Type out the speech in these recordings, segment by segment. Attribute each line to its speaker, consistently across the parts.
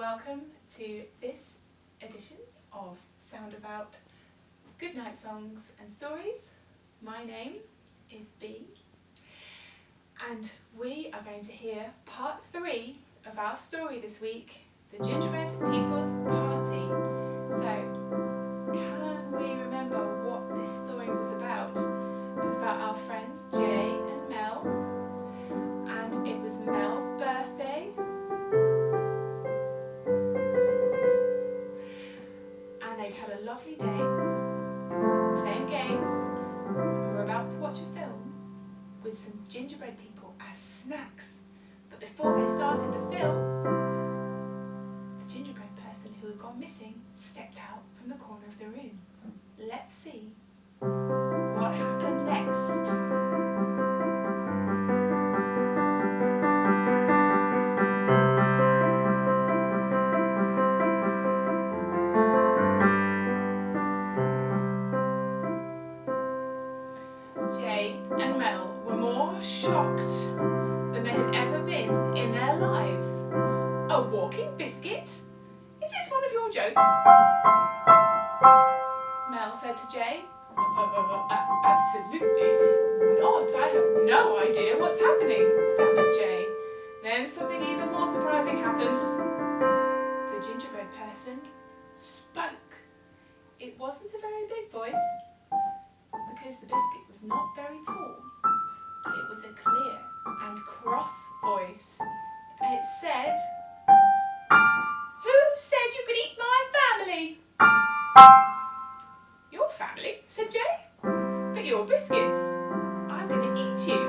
Speaker 1: welcome to this edition of Soundabout, Goodnight Songs and Stories. My name is Bee, and we are going to hear part 3 of our story this week, the Gingerbread People's Party. So, can we remember what this story was about? It was about our friends Jay and Mel, and it was Mel's birthday. And they'd had a lovely day, playing games. We're about to watch a film with some gingerbread people as snacks. But before they started the film, the gingerbread person who had gone missing stepped out from the corner of the room. Let's see what happened next. Jay and Mel were more shocked than they had ever been in their lives. A walking biscuit? Is this one of your jokes? Mel said to Jay. Absolutely not. I have no idea what's happening, stammered Jay. Then something even more surprising happened. The gingerbread person spoke. It wasn't a very big voice, because the biscuit was not very tall, but it was a clear and cross voice. And it said, "Who said you could eat my family?" "Your family?" said Jay. "But your biscuits. I'm going to eat you.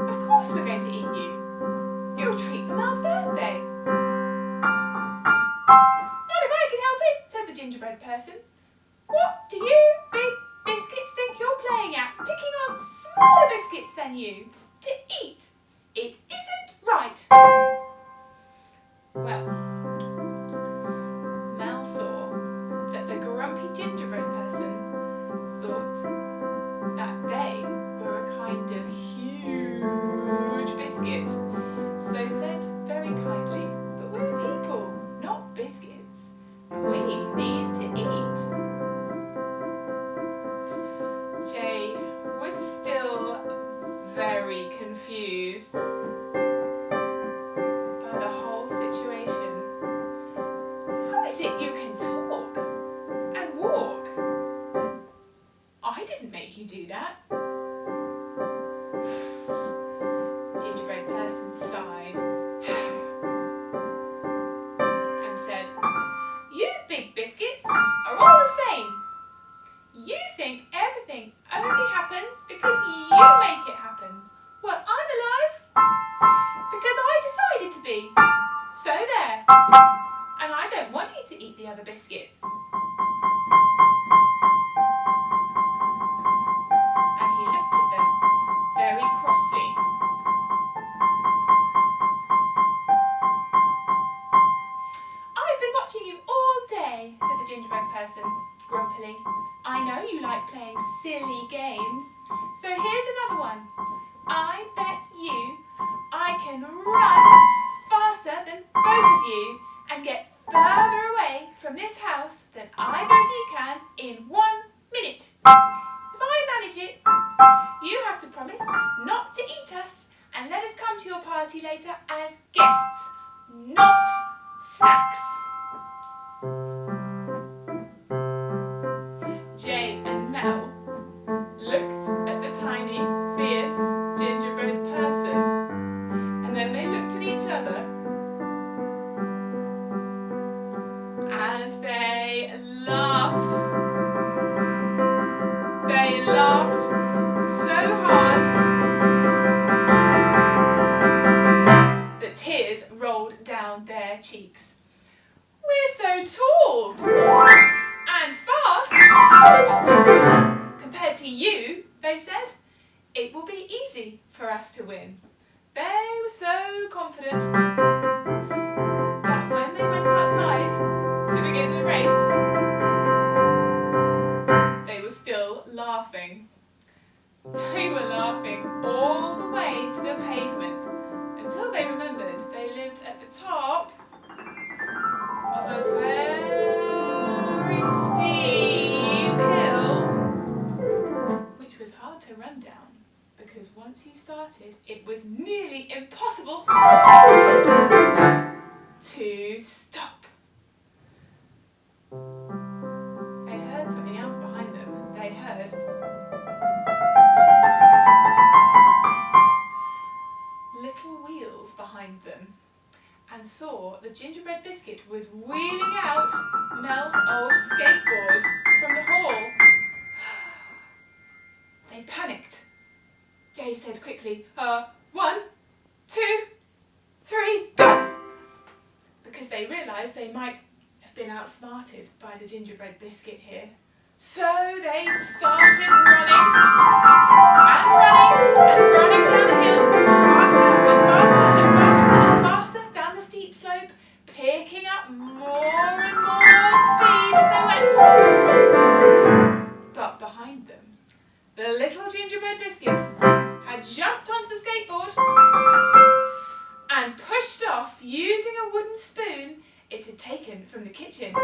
Speaker 1: Of course we're going to eat you. You're a treat for Mel's birthday." "Not if I can help it," said the gingerbread person. "What do you big biscuits think you're playing at, picking on smaller biscuits than you to eat? It isn't right." Well, Mel saw that the grumpy gingerbread person thought that they were a kind of huge biscuit, so said very kindly, "But we're people, not biscuits. We need to eat." Jay was still very confused by the whole situation. "How is it you can talk and walk? I didn't make you do that." The gingerbread person sighed and said, "You big biscuits are all the same. You think everything only happens because you make it happen. Well, I'm alive because I decided to be. So there. And I don't want you to eat the other biscuits." And he looked at them very crossly. "I've been watching you all day," said the gingerbread person grumpily. "I know you like playing silly games, so here's another one. I bet you I can run faster than both of you and get further away from this house than either of you can in 1 minute. If I manage it, you have to promise not to eat us and let us come to your party later as guests, not snacks." Jay and Mel looked at the tiny, fierce gingerbread person, and then they looked at each other, and they laughed. They laughed so hard that tears rolled down their cheeks. "We're so tall and fast compared to you," they said. "It will be easy for us to win." They were so confident that when they went outside to begin the race, they were still laughing. They were laughing all the way to the pavement until they remembered they lived at the top to stop. They heard something else behind them. They heard little wheels behind them, and saw the gingerbread biscuit was wheeling out Mel's old skateboard from the hall. They panicked. Jay said quickly, 1, 2, 3, go! Because they realised they might have been outsmarted by the gingerbread biscuit here. So they started running and running and running down the hill, faster and faster and faster and faster down the steep slope, picking up more and more speed as they went. But behind them, the little gingerbread biscuit had jumped onto the skateboard and pushed off using a wooden spoon it had taken from the kitchen.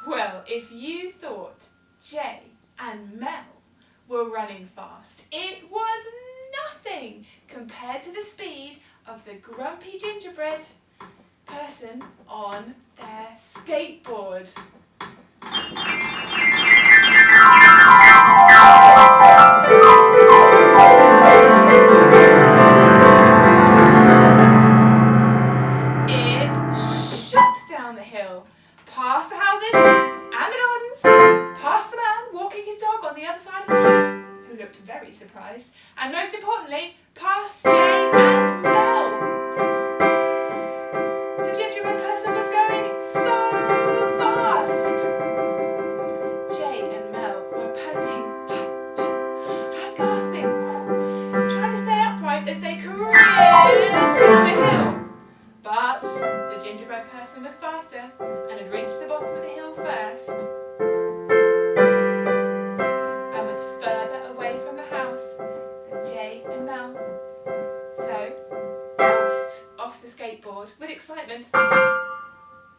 Speaker 1: Well, if you thought Jay and Mel were running fast, it was nothing compared to the speed of the grumpy gingerbread person on their skateboard. It shot down the hill, past the houses and the gardens, past the man walking his dog on the other side of the street, who looked very surprised, and most importantly, past Jay and Mel. The gingerbread person was going so fast. Jay and Mel were panting and gasping, trying to stay upright as they careered down the hill. But the gingerbread person was faster and had reached the bottom of the hill first and was further away from the house than Jay and Mel. So, bounced off the skateboard with excitement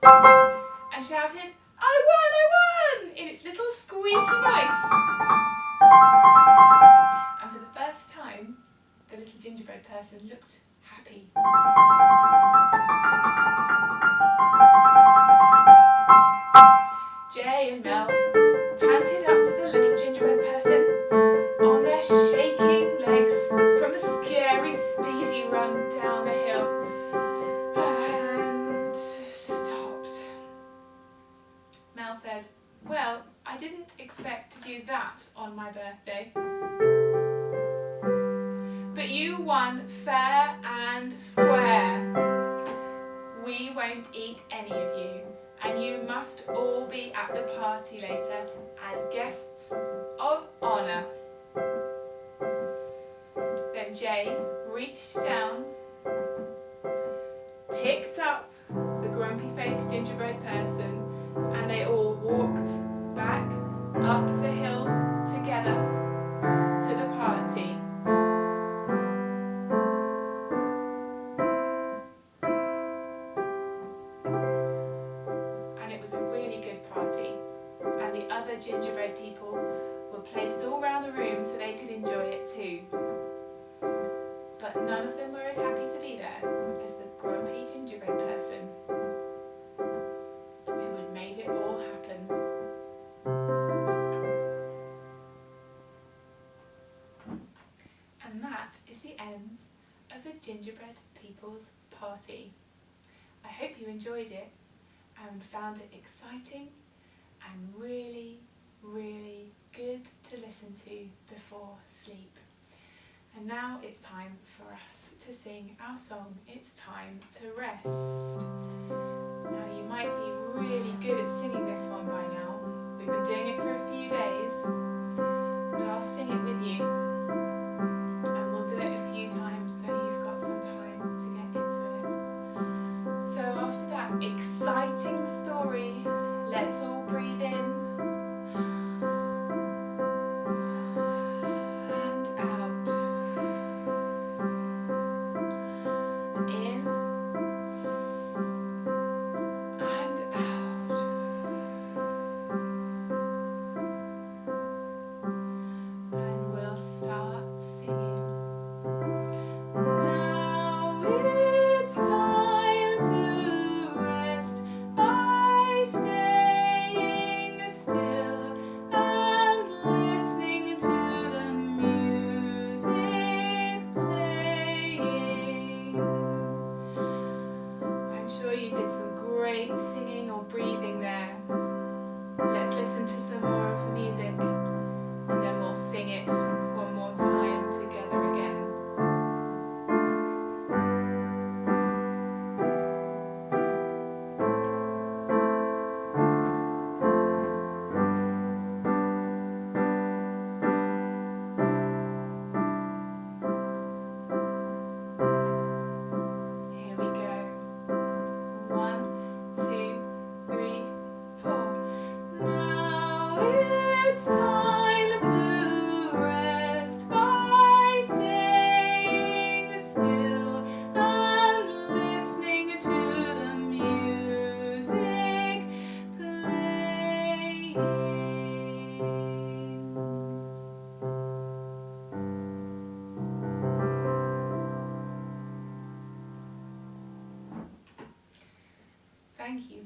Speaker 1: and shouted, "I won! In its little squeaky voice. And for the first time, the little gingerbread person looked happy. Jay and Mel panted up to the little gingerbread person on their shaking legs from the scary speedy run down the hill and stopped. Mel said, "Well, I didn't expect to do that on my birthday. But you won fair and square. We won't eat any of you, and you must all be at the party later as guests of honour." Then Jay reached down, picked up the grumpy-faced gingerbread person, and they all walked back up the hill together to the party. And it was a really good party, and the other gingerbread people were placed all around the room so they could enjoy it too. But none of them were as happy to be there as the grumpy gingerbread person who had made it all happen. And that is the end of the gingerbread people's party. I hope you enjoyed it and found it exciting and really, really good to listen to before sleep. And now it's time for us to sing our song, It's Time to Rest. Now you might be really good at singing this one by now. We've been doing it for a few days, but I'll sing it with you. And we'll do it a few times so you've got some time to get into it. So after that exciting story, let's all breathe in. Stop.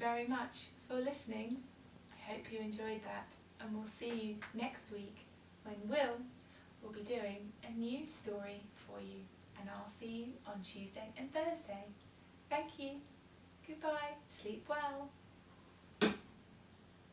Speaker 1: very much for listening. I hope you enjoyed that, and we'll see you next week when Will be doing a new story for you, and I'll see you on Tuesday and Thursday. Thank you. Goodbye. Sleep well.